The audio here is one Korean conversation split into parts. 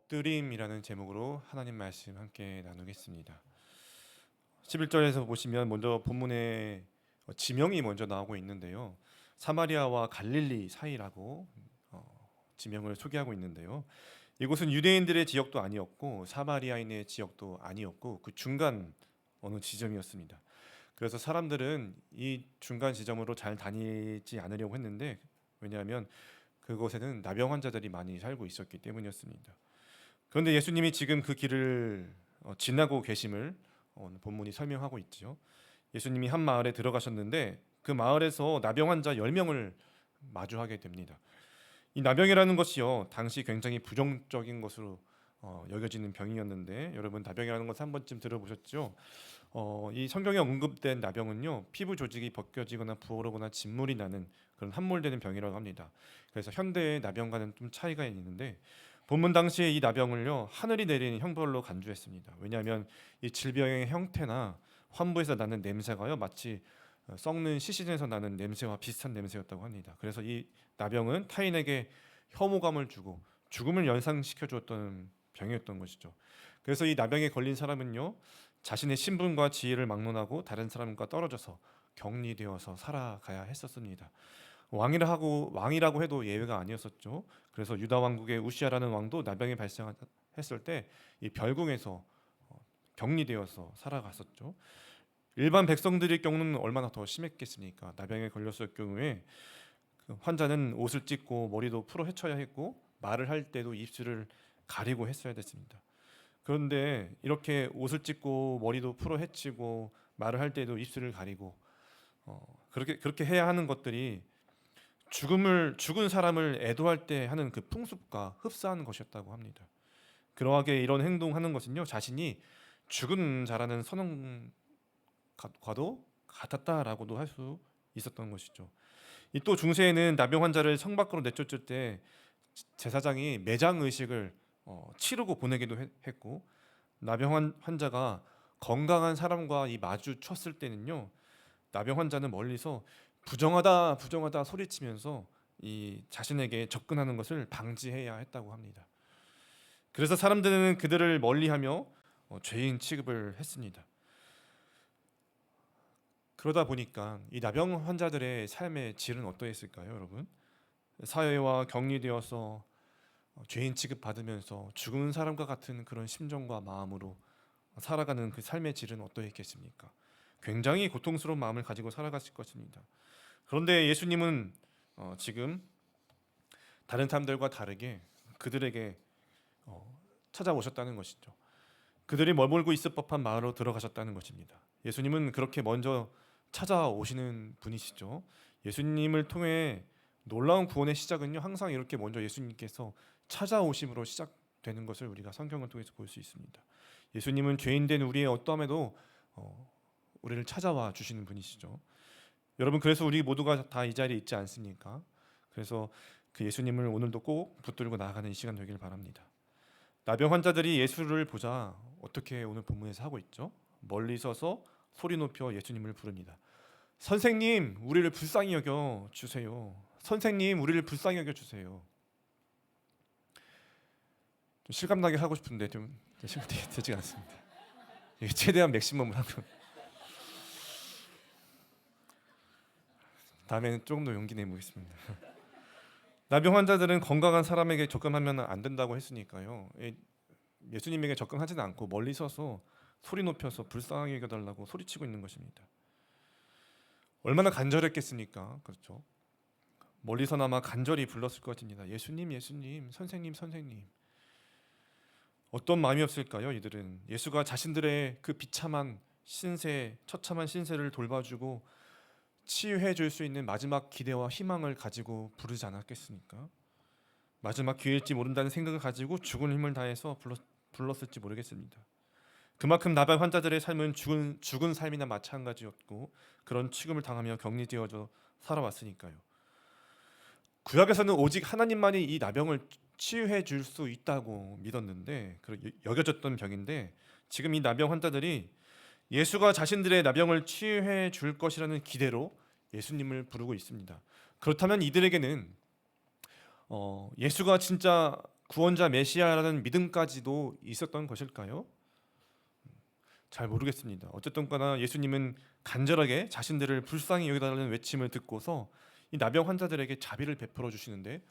엎드림이라는 제목으로 하나님 말씀 함께 나누겠습니다. 11절에서 보시면 먼저 본문에 지명이 먼저 나오고 있는데요. 사마리아와 갈릴리 사이라고 지명을 소개하고 있는데요. 이곳은 유대인들의 지역도 아니었고 사마리아인의 지역도 아니었고 그 중간 어느 지점이었습니다. 그래서 사람들은 이 중간 지점으로 잘 다니지 않으려고 했는데, 왜냐하면 그곳에는 나병 환자들이 많이 살고 있었기 때문이었습니다. 그런데 예수님이 지금 그 길을 지나고 계심을 오늘 본문이 설명하고 있죠. 예수님이 한 마을에 들어가셨는데 그 마을에서 나병 환자 10명을 마주하게 됩니다. 이 나병이라는 것이요, 당시 굉장히 부정적인 것으로 여겨지는 병이었는데, 여러분 나병이라는 것을 한 번쯤 들어보셨죠? 이 성경에 언급된 나병은요, 피부 조직이 벗겨지거나 부어오르거나 진물이 나는 그런 함몰되는 병이라고 합니다. 그래서 현대의 나병과는 좀 차이가 있는데, 본문 당시에 이 나병을요, 하늘이 내리는 형벌로 간주했습니다. 왜냐하면 이 질병의 형태나 환부에서 나는 냄새가요, 마치 썩는 시신에서 나는 냄새와 비슷한 냄새였다고 합니다. 그래서 이 나병은 타인에게 혐오감을 주고 죽음을 연상시켜 주었던 병이었던 것이죠. 그래서 이 나병에 걸린 사람은요, 자신의 신분과 지위를 막론하고 다른 사람과 떨어져서 격리되어서 살아가야 했었습니다. 왕이라고 해도 예외가 아니었었죠. 그래서 유다 왕국의 우시아라는 왕도 나병이 발생했을 때 이 별궁에서 격리되어서 살아갔었죠. 일반 백성들의 경우는 얼마나 더 심했겠습니까? 나병에 걸렸을 경우에 그 환자는 옷을 찢고 머리도 풀어 헤쳐야 했고 말을 할 때도 입술을 가리고 했어야 됐습니다. 그런데 이렇게 옷을 찢고 머리도 풀어 헤치고 말을 할 때도 입술을 가리고 그렇게 해야 하는 것들이 죽은 사람을 애도할 때 하는 그 풍습과 흡사한 것이었다고 합니다. 그러하게 이런 행동하는 것은요, 자신이 죽은 자라는 선언과도 같았다라고도 할 수 있었던 것이죠. 이 또 중세에는 나병 환자를 성 밖으로 내쫓을 때 제사장이 매장 의식을 치르고 보내기도 했고, 나병 환자가 건강한 사람과 이 마주쳤을 때는요, 나병 환자는 멀리서 부정하다 부정하다 소리치면서 이 자신에게 접근하는 것을 방지해야 했다고 합니다. 그래서 사람들은 그들을 멀리하며 죄인 취급을 했습니다. 그러다 보니까 이 나병 환자들의 삶의 질은 어떠했을까요, 여러분? 사회와 격리되어서 죄인 취급받으면서 죽은 사람과 같은 그런 심정과 마음으로 살아가는 그 삶의 질은 어떠했겠습니까? 굉장히 고통스러운 마음을 가지고 살아갔을 것입니다. 그런데 예수님은 지금 다른 사람들과 다르게 그들에게 찾아오셨다는 것이죠. 그들이 머물고 있을 법한 마을로 들어가셨다는 것입니다. 예수님은 그렇게 먼저 찾아오시는 분이시죠. 예수님을 통해 놀라운 구원의 시작은요, 항상 이렇게 먼저 예수님께서 찾아오심으로 시작되는 것을 우리가 성경을 통해서 볼 수 있습니다. 예수님은 죄인된 우리의 어떠함에도 우리를 찾아와 주시는 분이시죠. 여러분, 그래서 우리 모두가 다 이 자리에 있지 않습니까? 그래서 그 예수님을 오늘도 꼭 붙들고 나아가는 이 시간 되길 바랍니다. 나병 환자들이 예수를 보자 어떻게 오늘 본문에서 하고 있죠? 멀리 서서 소리 높여 예수님을 부릅니다. 선생님, 우리를 불쌍히 여겨 주세요. 선생님, 우리를 불쌍히 여겨 주세요. 좀 실감나게 하고 싶은데 좀 되지가 않습니다. 최대한 맥시멈을 하고 다음에는 조금 더 용기 내보겠습니다. 나병 환자들은 건강한 사람에게 접근하면 안 된다고 했으니까요, 예수님에게 접근하지는 않고 멀리 서서 소리 높여서 불쌍하게 여겨달라고 소리치고 있는 것입니다. 얼마나 간절했겠습니까? 그렇죠? 멀리서나마 간절히 불렀을 것입니다. 예수님, 예수님, 선생님, 선생님. 어떤 마음이었을까요? 이들은 예수가 자신들의 그 비참한 신세, 처참한 신세를 돌봐주고 치유해 줄 수 있는 마지막 기대와 희망을 가지고 부르지 않았겠습니까? 마지막 기회일지 모른다는 생각을 가지고 죽은 힘을 다해서 불렀을지 모르겠습니다. 그만큼 나병 환자들의 삶은 죽은 삶이나 마찬가지였고 그런 취급을 당하며 격리되어져 살아왔으니까요. 구약에서는 오직 하나님만이 이 나병을 치유해 줄 수 있다고 믿었는데, 여겨졌던 병인데, 지금 이 나병 환자들이 예수가 자신들의 나병을 치유해 줄 것이라는 기대로 예수님을 부르고 있습니다. 그렇다면 이들에게는 예수가 진짜 구원자 메시아라는 믿음까지도 있었던 것일까요? 잘 모르겠습니다. 어쨌든 거나 예수님은 간절하게 자신들을 불쌍히 여겨달라는 외침을 듣고서 이 나병 환자들에게 자비를 베풀어 주시는데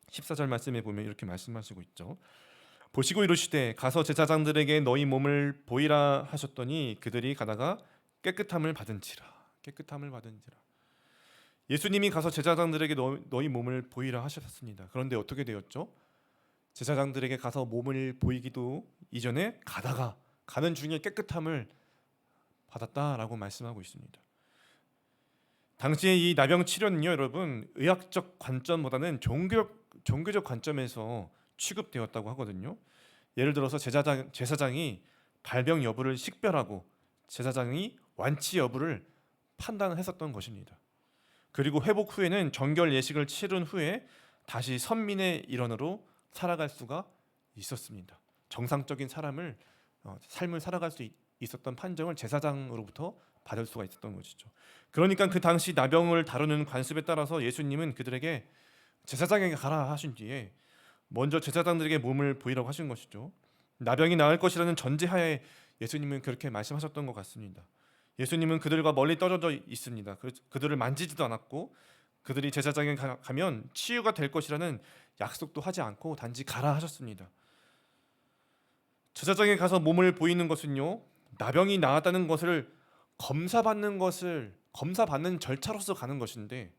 14절 말씀에 보면 이렇게 말씀하시고 있죠. 보시고 이르시되 가서 제사장들에게 너희 몸을 보이라 하셨더니 그들이 가다가 깨끗함을 받은지라. 깨끗함을 받은지라. 예수님이 가서 제사장들에게 너희 몸을 보이라 하셨습니다. 그런데 어떻게 되었죠? 제사장들에게 가서 몸을 보이기도 이전에 가는 중에 깨끗함을 받았다라고 말씀하고 있습니다. 당시에 이 나병 치료는요, 여러분, 의학적 관점보다는 종교적 관점에서 취급되었다고 하거든요. 예를 들어서 제사장이 발병 여부를 식별하고 제사장이 완치 여부를 판단했었던 것입니다. 그리고 회복 후에는 정결 예식을 치른 후에 다시 선민의 일원으로 살아갈 수가 있었습니다. 정상적인 삶을 살아갈 수 있었던 판정을 제사장으로부터 받을 수가 있었던 것이죠. 그러니까 그 당시 나병을 다루는 관습에 따라서 예수님은 그들에게 제사장에게 가라 하신 뒤에 먼저 제사장들에게 몸을 보이라고 하신 것이죠. 나병이 나을 것이라는 전제하에 예수님은 그렇게 말씀하셨던 것 같습니다. 예수님은 그들과 멀리 떨어져 있습니다. 그들을 만지지도 않았고 그들이 제사장에 가면 치유가 될 것이라는 약속도 하지 않고 단지 가라 하셨습니다. 제사장에 가서 몸을 보이는 것은요, 나병이 나았다는 것을 검사받는 절차로서 가는 것인데,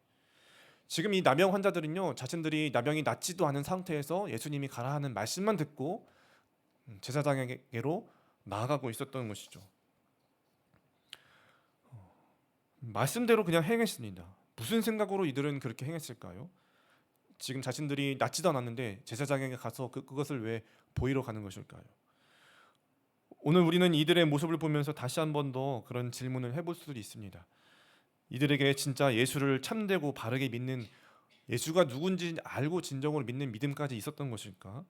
지금 이 나병 환자들은요, 자신들이 나병이 낫지도 않은 상태에서 예수님이 가라 하는 말씀만 듣고 제사장에게로 나아가고 있었던 것이죠. 말씀대로 그냥 행했습니다. 무슨 생각으로 이들은 그렇게 행했을까요? 지금 자신들이 낫지도 않았는데 제사장에게 가서 그것을 왜 보이러 가는 것일까요? 오늘 우리는 이들의 모습을 보면서 다시 한 번 더 그런 질문을 해볼 수도 있습니다. 이들에게 진짜 예수를 참되고 바르게 믿는, 예수가 누군지 알고 진정으로 믿는 믿음까지 있었던 것일까?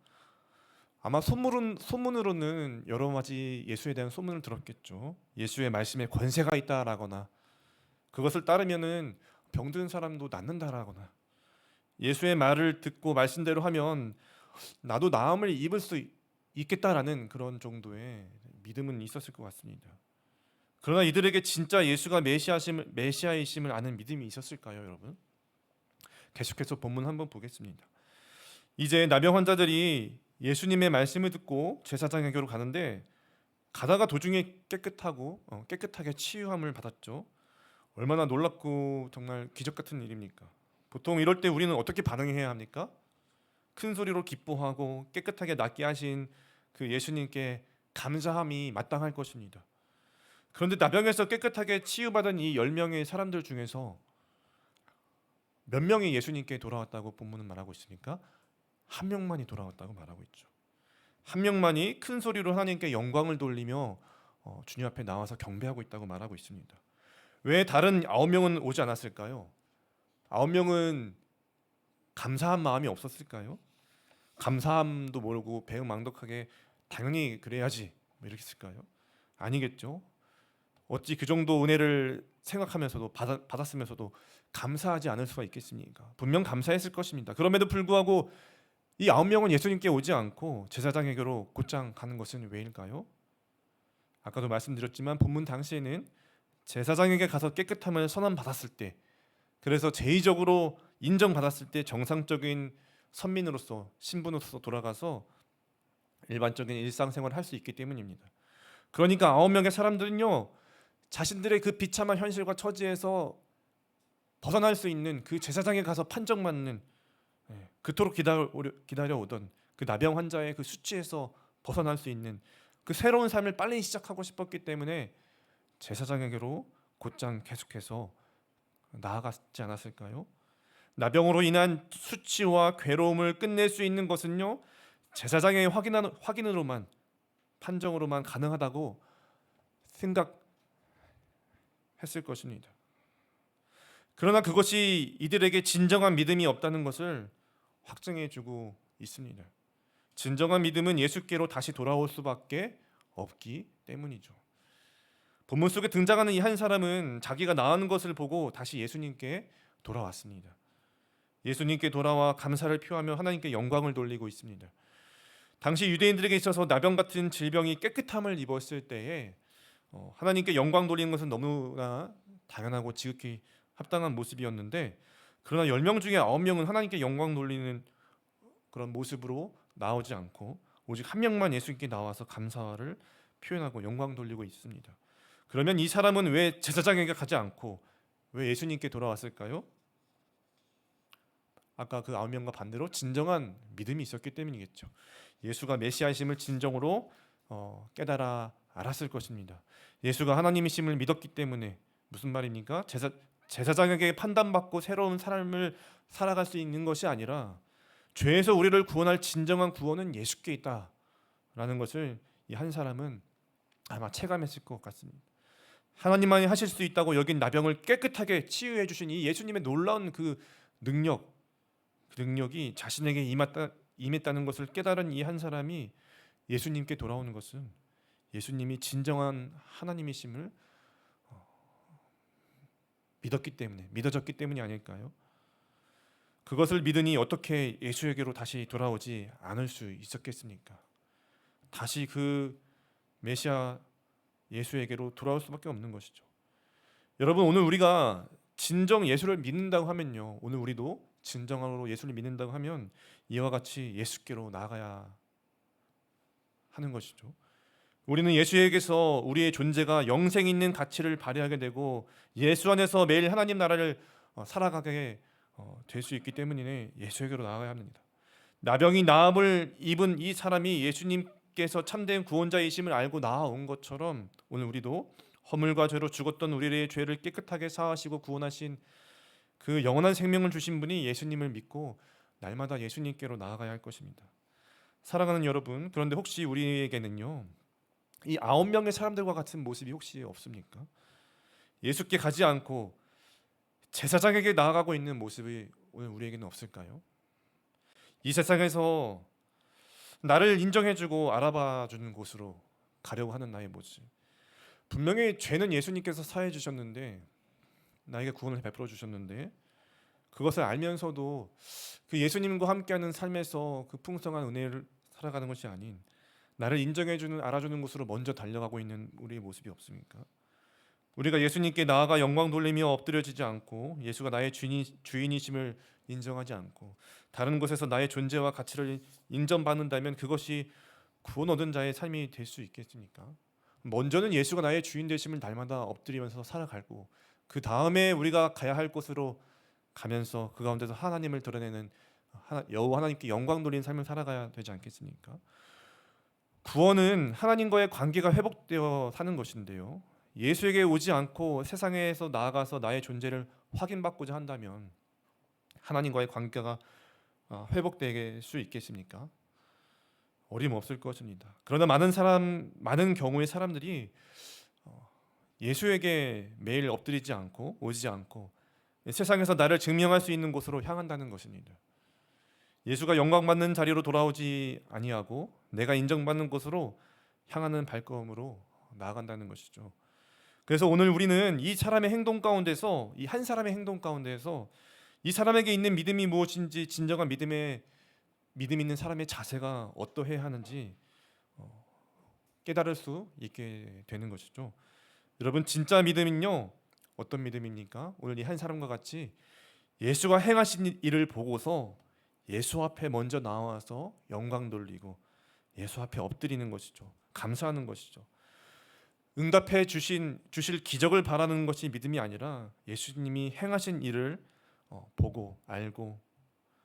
아마 소문으로는 여러 가지 예수에 대한 소문을 들었겠죠. 예수의 말씀에 권세가 있다라거나, 그것을 따르면은 병든 사람도 낫는다라거나, 예수의 말을 듣고 말씀대로 하면 나도 나음을 입을 수 있겠다라는 그런 정도의 믿음은 있었을 것 같습니다. 그러나 이들에게 진짜 예수가 메시아이심을 아는 믿음이 있었을까요, 여러분? 계속해서 본문 한번 보겠습니다. 이제 나병 환자들이 예수님의 말씀을 듣고 제사장에게로 가는데 가다가 도중에 깨끗하게 치유함을 받았죠. 얼마나 놀랍고 정말 기적 같은 일입니까? 보통 이럴 때 우리는 어떻게 반응해야 합니까? 큰 소리로 기뻐하고 깨끗하게 낫게 하신 그 예수님께 감사함이 마땅할 것입니다. 그런데 나병에서 깨끗하게 치유받은 이 10명의 사람들 중에서 몇 명이 예수님께 돌아왔다고 본문은 말하고 있으니까 한 명만이 돌아왔다고 말하고 있죠. 한 명만이 큰 소리로 하나님께 영광을 돌리며 주님 앞에 나와서 경배하고 있다고 말하고 있습니다. 왜 다른 9명은 오지 않았을까요? 9명은 감사한 마음이 없었을까요? 감사함도 모르고 배은망덕하게 당연히 그래야지 이렇게 했을까요? 아니겠죠. 어찌 그 정도 은혜를 생각하면서도 받았으면서도 감사하지 않을 수가 있겠습니까? 분명 감사했을 것입니다. 그럼에도 불구하고 이 9명은 예수님께 오지 않고 제사장에게로 곧장 가는 것은 왜일까요? 아까도 말씀드렸지만 본문 당시에는 제사장에게 가서 깨끗함을 선언받았을 때, 그래서 제의적으로 인정받았을 때 정상적인 선민으로서, 신분으로서 돌아가서 일반적인 일상생활을 할 수 있기 때문입니다. 그러니까 9명의 사람들은요, 자신들의 그 비참한 현실과 처지에서 벗어날 수 있는 그 제사장에 가서 판정받는, 그토록 기다려오던 그 나병 환자의 그 수치에서 벗어날 수 있는 그 새로운 삶을 빨리 시작하고 싶었기 때문에 제사장에게로 곧장 계속해서 나아갔지 않았을까요? 나병으로 인한 수치와 괴로움을 끝낼 수 있는 것은요, 제사장의 확인으로만, 판정으로만 가능하다고 생각했을 것입니다. 그러나 그것이 이들에게 진정한 믿음이 없다는 것을 확증해주고 있습니다. 진정한 믿음은 예수께로 다시 돌아올 수밖에 없기 때문이죠. 본문 속에 등장하는 이 한 사람은 자기가 나은 것을 보고 다시 예수님께 돌아왔습니다. 예수님께 돌아와 감사를 표하며 하나님께 영광을 돌리고 있습니다. 당시 유대인들에게 있어서 나병 같은 질병이 깨끗함을 입었을 때에 하나님께 영광 돌리는 것은 너무나 당연하고 지극히 합당한 모습이었는데, 그러나 10명 중에 9명은 하나님께 영광 돌리는 그런 모습으로 나오지 않고 오직 한 명만 예수님께 나와서 감사를 표현하고 영광 돌리고 있습니다. 그러면 이 사람은 왜 제사장에게 가지 않고 왜 예수님께 돌아왔을까요? 아까 그 9명과 반대로 진정한 믿음이 있었기 때문이겠죠. 예수가 메시아이심을 진정으로 깨달아 알았을 것입니다. 예수가 하나님이심을 믿었기 때문에. 무슨 말입니까? 제사장에게 판단받고 새로운 삶을 살아갈 수 있는 것이 아니라 죄에서 우리를 구원할 진정한 구원은 예수께 있다라는 것을 이 한 사람은 아마 체감했을 것 같습니다. 하나님만이 하실 수 있다고 여긴 나병을 깨끗하게 치유해 주신 이 예수님의 놀라운 그 능력이 자신에게 임했다는 것을 깨달은 이 한 사람이 예수님께 돌아오는 것은 예수님이 진정한 하나님이심을 믿어졌기 때문이 아닐까요? 그것을 믿으니 어떻게 예수에게로 다시 돌아오지 않을 수 있었겠습니까? 다시 그 메시아 예수에게로 돌아올 수밖에 없는 것이죠. 여러분, 오늘 우리가 진정 예수를 믿는다고 하면요, 오늘 우리도 진정으로 예수를 믿는다고 하면 이와 같이 예수께로 나아가야 하는 것이죠. 우리는 예수에게서 우리의 존재가 영생 있는 가치를 발휘하게 되고 예수 안에서 매일 하나님 나라를 살아가게 될 수 있기 때문에 예수에게로 나아가야 합니다. 나병이 나음을 입은 이 사람이 예수님께서 참된 구원자이심을 알고 나아온 것처럼 오늘 우리도 허물과 죄로 죽었던 우리의 죄를 깨끗하게 사하시고 구원하신 그 영원한 생명을 주신 분이 예수님을 믿고 날마다 예수님께로 나아가야 할 것입니다. 사랑하는 여러분, 그런데 혹시 우리에게는요, 이 9명의 사람들과 같은 모습이 혹시 없습니까? 예수께 가지 않고 제사장에게 나아가고 있는 모습이 오늘 우리에게는 없을까요? 이 세상에서 나를 인정해주고 알아봐주는 곳으로 가려고 하는 나의 모습. 분명히 죄는 예수님께서 사해 주셨는데, 나에게 구원을 베풀어 주셨는데, 그것을 알면서도 그 예수님과 함께하는 삶에서 그 풍성한 은혜를 살아가는 것이 아닌 나를 인정해주는, 알아주는 곳으로 먼저 달려가고 있는 우리의 모습이 없습니까? 우리가 예수님께 나아가 영광 돌리며 엎드려지지 않고 예수가 나의 주인이심을 인정하지 않고 다른 곳에서 나의 존재와 가치를 인정받는다면 그것이 구원 얻은 자의 삶이 될 수 있겠습니까? 먼저는 예수가 나의 주인 되심을 날마다 엎드리면서 살아가고 그 다음에 우리가 가야 할 곳으로 가면서 그 가운데서 하나님을 드러내는 여호와 하나님께 영광 돌리는 삶을 살아가야 되지 않겠습니까? 구원은 하나님과의 관계가 회복되어 사는 것인데요, 예수에게 오지 않고 세상에서 나아가서 나의 존재를 확인받고자 한다면 하나님과의 관계가 회복될 수 있겠습니까? 어림없을 것입니다. 그러나 많은 경우의 사람들이 예수에게 매일 엎드리지 않고 오지 않고 세상에서 나를 증명할 수 있는 곳으로 향한다는 것입니다. 예수가 영광받는 자리로 돌아오지 아니하고 내가 인정받는 곳으로 향하는 발걸음으로 나아간다는 것이죠. 그래서 오늘 우리는 이 사람의 행동 가운데서, 이 한 사람의 행동 가운데서 이 사람에게 있는 믿음이 무엇인지, 진정한 믿음 있는 사람의 자세가 어떠해야 하는지 깨달을 수 있게 되는 것이죠. 여러분, 진짜 믿음은요, 어떤 믿음입니까? 오늘 이 한 사람과 같이 예수가 행하신 일을 보고서 예수 앞에 먼저 나와서 영광 돌리고 예수 앞에 엎드리는 것이죠. 감사하는 것이죠. 응답해 주실 기적을 바라는 것이 믿음이 아니라 예수님이 행하신 일을 보고 알고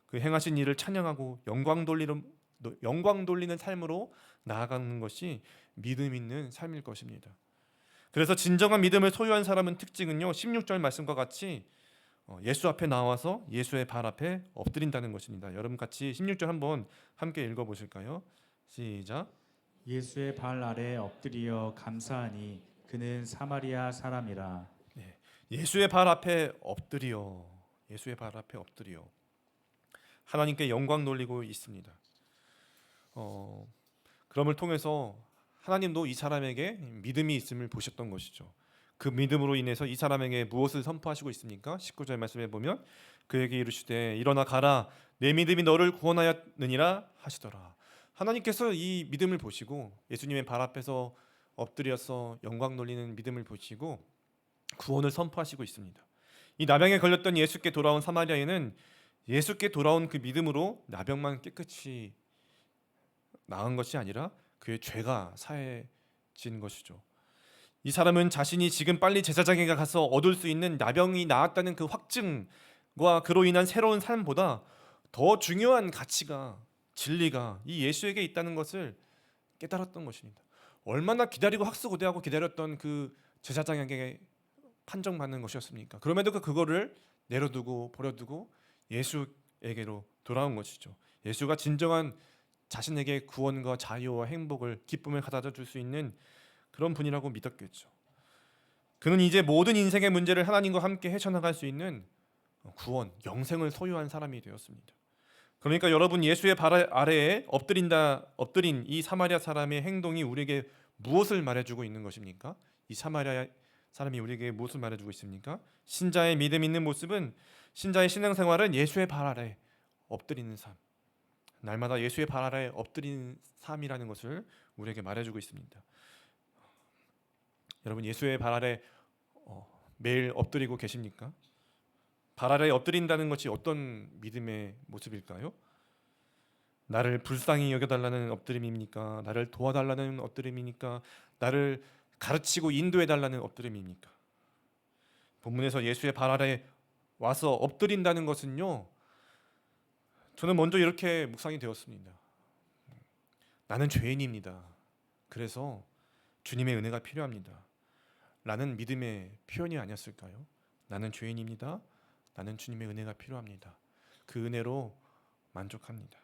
그 행하신 일을 찬양하고 영광 돌리는 삶으로 나아가는 것이 믿음 있는 삶일 것입니다. 그래서 진정한 믿음을 소유한 사람은 특징은요, 16절 말씀과 같이 예수 앞에 나와서 예수의 발 앞에 엎드린다는 것입니다. 여러분 같이 16절 한번 함께 읽어보실까요? 시작. 예수의 발 아래 엎드려 감사하니 그는 사마리아 사람이라. 네, 예수의 발 앞에 엎드려, 예수의 발 앞에 엎드려 하나님께 영광 돌리고 있습니다. 그럼을 통해서 하나님도 이 사람에게 믿음이 있음을 보셨던 것이죠. 그 믿음으로 인해서 이 사람에게 무엇을 선포하시고 있습니까? 19절 말씀에 보면 그에게 이르시되 일어나 가라 내 믿음이 너를 구원하였느니라 하시더라. 하나님께서 이 믿음을 보시고 예수님의 발 앞에서 엎드려서 영광 돌리는 믿음을 보시고 구원을 선포하시고 있습니다. 이 나병에 걸렸던 예수께 돌아온 사마리아인은 예수께 돌아온 그 믿음으로 나병만 깨끗이 나은 것이 아니라 그의 죄가 사해진 것이죠. 이 사람은 자신이 지금 빨리 제사장에게 가서 얻을 수 있는 나병이 나았다는 그 확증과 그로 인한 새로운 삶보다 더 중요한 가치가 진리가 이 예수에게 있다는 것을 깨달았던 것입니다. 얼마나 기다리고 학수고대하고 기다렸던 그 제사장에게 판정받는 것이었습니까? 그럼에도 그거를 내려두고 버려두고 예수에게로 돌아온 것이죠. 예수가 진정한 자신에게 구원과 자유와 행복을 기쁨을 가져다 줄 수 있는 그런 분이라고 믿었겠죠. 그는 이제 모든 인생의 문제를 하나님과 함께 헤쳐나갈 수 있는 구원, 영생을 소유한 사람이 되었습니다. 그러니까 여러분 예수의 발 아래에 엎드린 이 사마리아 사람의 행동이 우리에게 무엇을 말해주고 있는 것입니까? 이 사마리아 사람이 우리에게 무엇을 말해주고 있습니까? 신자의 믿음 있는 모습은 신자의 신앙생활은 예수의 발 아래 엎드리는 삶, 날마다 예수의 발 아래 엎드리는 삶이라는 것을 우리에게 말해주고 있습니다. 여러분 예수의 발 아래 매일 엎드리고 계십니까? 발 아래 엎드린다는 것이 어떤 믿음의 모습일까요? 나를 불쌍히 여겨달라는 엎드림입니까? 나를 도와달라는 엎드림입니까? 나를 가르치고 인도해달라는 엎드림입니까? 본문에서 예수의 발 아래 와서 엎드린다는 것은요, 저는 먼저 이렇게 묵상이 되었습니다. 나는 죄인입니다. 그래서 주님의 은혜가 필요합니다. 라는 믿음의 표현이 아니었을까요? 나는 죄인입니다. 나는 주님의 은혜가 필요합니다. 그 은혜로 만족합니다.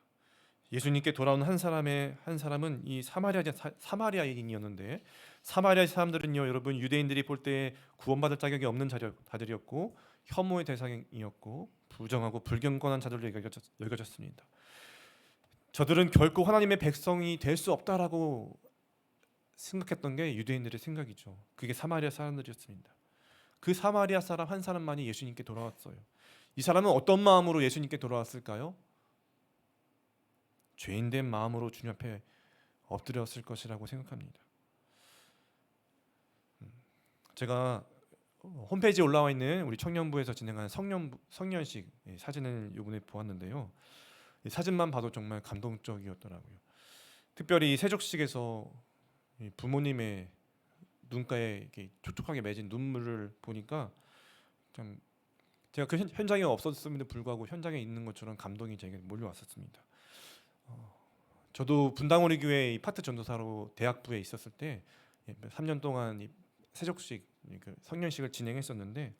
예수님께 돌아온 한 사람은 이 사마리아인이었는데 사마리아 사람들은요, 여러분 유대인들이 볼 때 구원받을 자격이 없는 자들이었고 혐오의 대상이었고 부정하고 불경건한 자들로 여겨졌습니다. 저들은 결코 하나님의 백성이 될 수 없다라고 생각했던 게 유대인들의 생각이죠. 그게 사마리아 사람들이었습니다. 그 사마리아 사람 한 사람만이 예수님께 돌아왔어요. 이 사람은 어떤 마음으로 예수님께 돌아왔을까요? 죄인된 마음으로 주님 앞에 엎드렸을 것이라고 생각합니다. 제가 홈페이지에 올라와 있는 우리 청년부에서 진행하는 성년식 사진을 이번에 보았는데요. 이 사진만 봐도 정말 감동적이었더라고요. 특별히 세족식에서 부모님의 눈가에 이렇게 촉촉하게 맺은 눈물을 보니까 참 제가 그 현장에 없었음에도 불구하고 현장에 있는 것처럼 감동이 제게 몰려왔었습니다. 저도 분당우리 교회 이 파트 전도사로 대학부에 있었을 때 3년 동안 이 세족식 그 성년식을 진행했었는데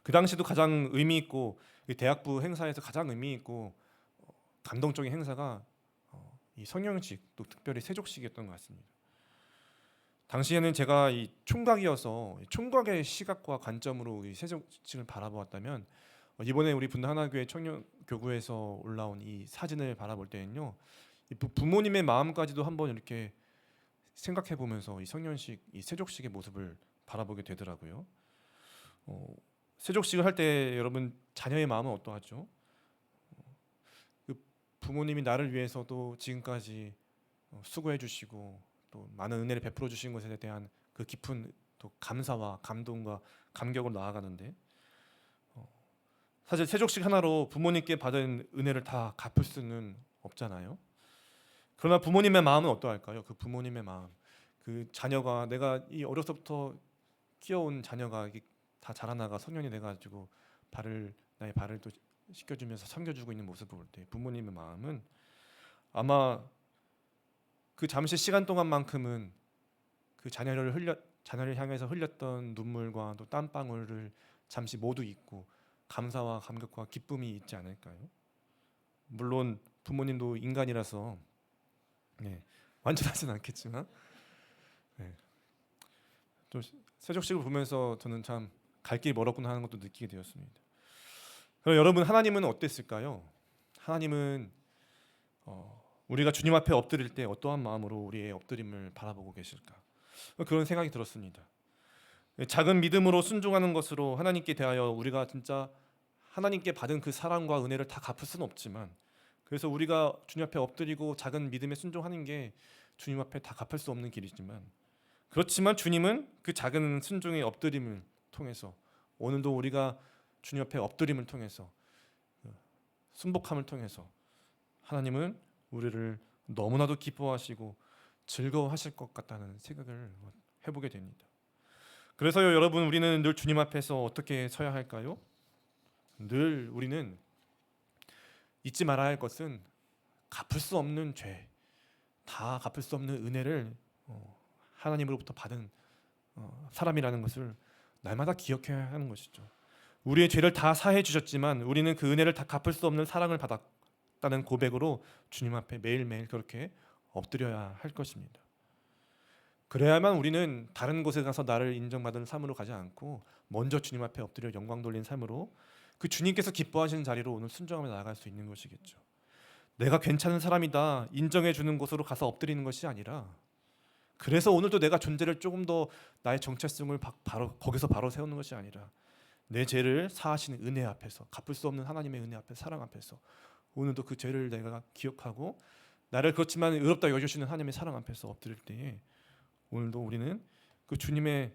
그 당시도 가장 의미 있고 대학부 행사에서 가장 의미 있고 감동적인 행사가 이 성년식 또 특별히 세족식이었던 것 같습니다. 당시에는 제가 이 총각이어서 총각의 시각과 관점으로 이 세족식을 바라보았다면 이번에 우리 분당하나교회 청년교구에서 올라온 이 사진을 바라볼 때는요, 이 부모님의 마음까지도 한번 이렇게 생각해 보면서 이 성년식, 이 세족식의 모습을 바라보게 되더라고요. 세족식을 할 때 여러분 자녀의 마음은 어떠하죠? 그 부모님이 나를 위해서도 지금까지 수고해 주시고 또 많은 은혜를 베풀어 주신 것에 대한 그 깊은 또 감사와 감동과 감격으로 나아가는데 사실 세족식 하나로 부모님께 받은 은혜를 다 갚을 수는 없잖아요. 그러나 부모님의 마음은 어떠할까요? 그 부모님의 마음, 그 자녀가 내가 이 어려서부터 키워온 자녀가 다 자라나가 성년이 돼가지고 나의 발을 또 씻겨주면서 섬겨주고 있는 모습을 볼 때 부모님의 마음은 아마 그 잠시 시간 동안만큼은 그 자녀를 향해서 흘렸던 눈물과 또 땀방울을 잠시 모두 잊고 감사와 감격과 기쁨이 있지 않을까요? 물론 부모님도 인간이라서 완전하진 않겠지만 또 세족식을 보면서 저는 참 갈 길이 멀었구나 하는 것도 느끼게 되었습니다. 그럼 여러분 하나님은 어땠을까요? 하나님은 우리가 주님 앞에 엎드릴 때 어떠한 마음으로 우리의 엎드림을 바라보고 계실까? 그런 생각이 들었습니다. 작은 믿음으로 순종하는 것으로 하나님께 대하여 우리가 진짜 하나님께 받은 그 사랑과 은혜를 다 갚을 수는 없지만, 그래서 우리가 주님 앞에 엎드리고 작은 믿음에 순종하는 게 주님 앞에 다 갚을 수 없는 길이지만, 그렇지만 주님은 그 작은 순종의 엎드림을 통해서, 오늘도 우리가 주님 앞에 엎드림을 통해서, 순복함을 통해서 하나님은 우리를 너무나도 기뻐하시고 즐거워하실 것 같다는 생각을 해보게 됩니다. 그래서요, 여러분, 우리는 늘 주님 앞에서 어떻게 서야 할까요? 늘 우리는 잊지 말아야 할 것은 갚을 수 없는 죄, 다 갚을 수 없는 은혜를 하나님으로부터 받은 사람이라는 것을 날마다 기억해야 하는 것이죠. 우리의 죄를 다 사해 주셨지만 우리는 그 은혜를 다 갚을 수 없는 사랑을 받았다는 고백으로 주님 앞에 매일매일 그렇게 엎드려야 할 것입니다. 그래야만 우리는 다른 곳에 가서 나를 인정받는 삶으로 가지 않고 먼저 주님 앞에 엎드려 영광 돌린 삶으로 그 주님께서 기뻐하시는 자리로 오늘 순종하며 나아갈 수 있는 것이겠죠. 내가 괜찮은 사람이다 인정해 주는 곳으로 가서 엎드리는 것이 아니라, 그래서 오늘도 내가 존재를 조금 더 나의 정체성을 바로 거기서 바로 세우는 것이 아니라, 내 죄를 사하시는 은혜 앞에서, 갚을 수 없는 하나님의 은혜 앞에, 사랑 앞에서 오늘도 그 죄를 내가 기억하고 나를 그렇지만 의롭다 여겨주시는 하나님의 사랑 앞에서 엎드릴 때에 오늘도 우리는 그 주님의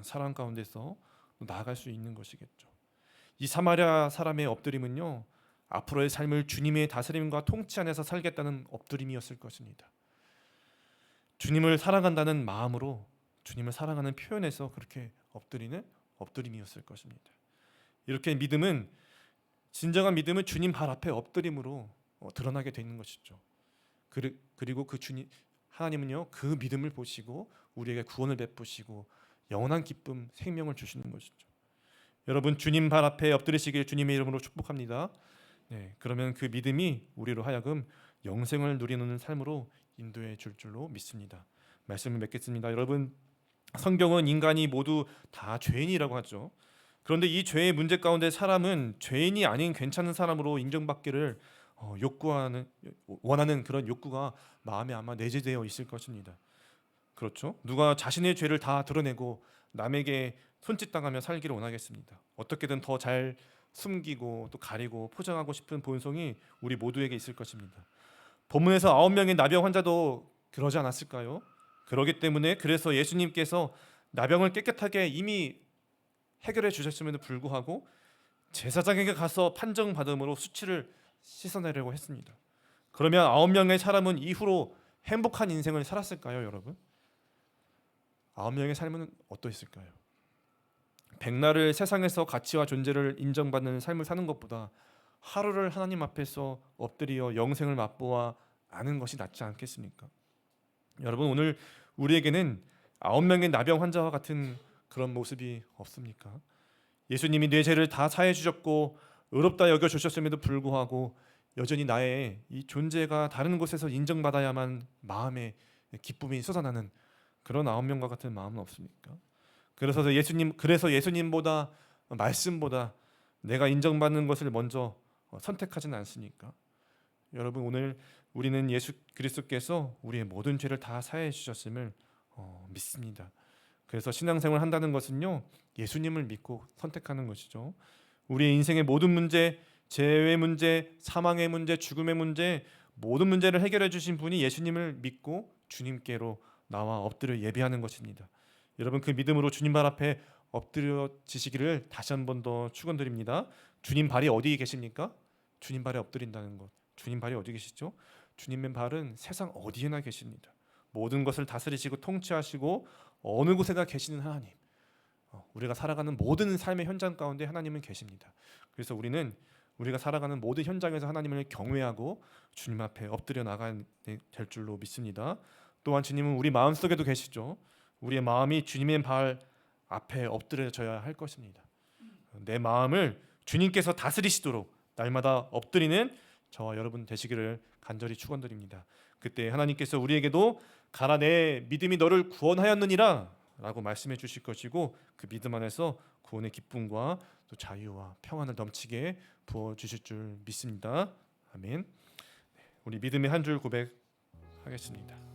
사랑 가운데서 나아갈 수 있는 것이겠죠. 이 사마리아 사람의 엎드림은요, 앞으로의 삶을 주님의 다스림과 통치 안에서 살겠다는 엎드림이었을 것입니다. 주님을 사랑한다는 마음으로, 주님을 사랑하는 표현에서 그렇게 엎드리는 엎드림이었을 것입니다. 이렇게 믿음은, 진정한 믿음은 주님 발 앞에 엎드림으로 드러나게 되는 것이죠. 그리고 그 주님 하나님은요, 그 믿음을 보시고 우리에게 구원을 베푸시고 영원한 기쁨, 생명을 주시는 것이죠. 여러분, 주님 발 앞에 엎드리시길 주님의 이름으로 축복합니다. 네, 그러면 그 믿음이 우리로 하여금 영생을 누리는 삶으로 인도해 줄 줄로 믿습니다. 말씀을 맺겠습니다. 여러분, 성경은 인간이 모두 다 죄인이라고 하죠. 그런데 이 죄의 문제 가운데 사람은 죄인이 아닌 괜찮은 사람으로 인정받기를 원하는 그런 욕구가 마음에 아마 내재되어 있을 것입니다. 그렇죠? 누가 자신의 죄를 다 드러내고 남에게 손짓당하며 살기를 원하겠습니다. 어떻게든 더 잘 숨기고 또 가리고 포장하고 싶은 본성이 우리 모두에게 있을 것입니다. 본문에서 9명의 나병 환자도 그러지 않았을까요? 그러기 때문에 그래서 예수님께서 나병을 깨끗하게 이미 해결해 주셨음에도 불구하고 제사장에게 가서 판정받음으로 수치를 씻어내려고 했습니다. 그러면 9명의 사람은 이후로 행복한 인생을 살았을까요, 여러분? 9명의 삶은 어떠했을까요? 백날을 세상에서 가치와 존재를 인정받는 삶을 사는 것보다 하루를 하나님 앞에서 엎드려 영생을 맛보아 아는 것이 낫지 않겠습니까? 여러분, 오늘 우리에게는 9명의 나병 환자와 같은 그런 모습이 없습니까? 예수님이 내 죄를 다 사해 주셨고 의롭다 여겨 주셨음에도 불구하고 여전히 나의 이 존재가 다른 곳에서 인정받아야만 마음에 기쁨이 솟아나는 그런 9명과 같은 마음은 없습니까? 그래서 예수님보다, 말씀보다 내가 인정받는 것을 먼저 선택하지는 않습니까? 여러분, 오늘 우리는 예수 그리스도께서 우리의 모든 죄를 다 사해 주셨음을 믿습니다. 그래서 신앙생활을 한다는 것은요, 예수님을 믿고 선택하는 것이죠. 우리의 인생의 모든 문제, 죄의 문제, 사망의 문제, 죽음의 문제, 모든 문제를 해결해 주신 분이 예수님을 믿고 주님께로 나와 엎드려 예배하는 것입니다. 여러분, 그 믿음으로 주님 발 앞에 엎드려지시기를 다시 한 번 더 축원드립니다. 주님 발이 어디 계십니까? 주님 발에 엎드린다는 것. 주님 발이 어디 계시죠? 주님의 발은 세상 어디에나 계십니다. 모든 것을 다스리시고 통치하시고 어느 곳에나 계시는 하나님, 우리가 살아가는 모든 삶의 현장 가운데 하나님은 계십니다. 그래서 우리는 우리가 살아가는 모든 현장에서 하나님을 경외하고 주님 앞에 엎드려 나가야 될 줄로 믿습니다. 또한 주님은 우리 마음속에도 계시죠. 우리의 마음이 주님의 발 앞에 엎드려져야 할 것입니다. 내 마음을 주님께서 다스리시도록 날마다 엎드리는 저와 여러분 되시기를 간절히 축원드립니다. 그때 하나님께서 우리에게도 가라 내 믿음이 너를 구원하였느니라 라고 말씀해 주실 것이고, 그 믿음 안에서 구원의 기쁨과 또 자유와 평안을 넘치게 부어 주실 줄 믿습니다. 아멘. 우리 믿음의 한 줄 고백하겠습니다.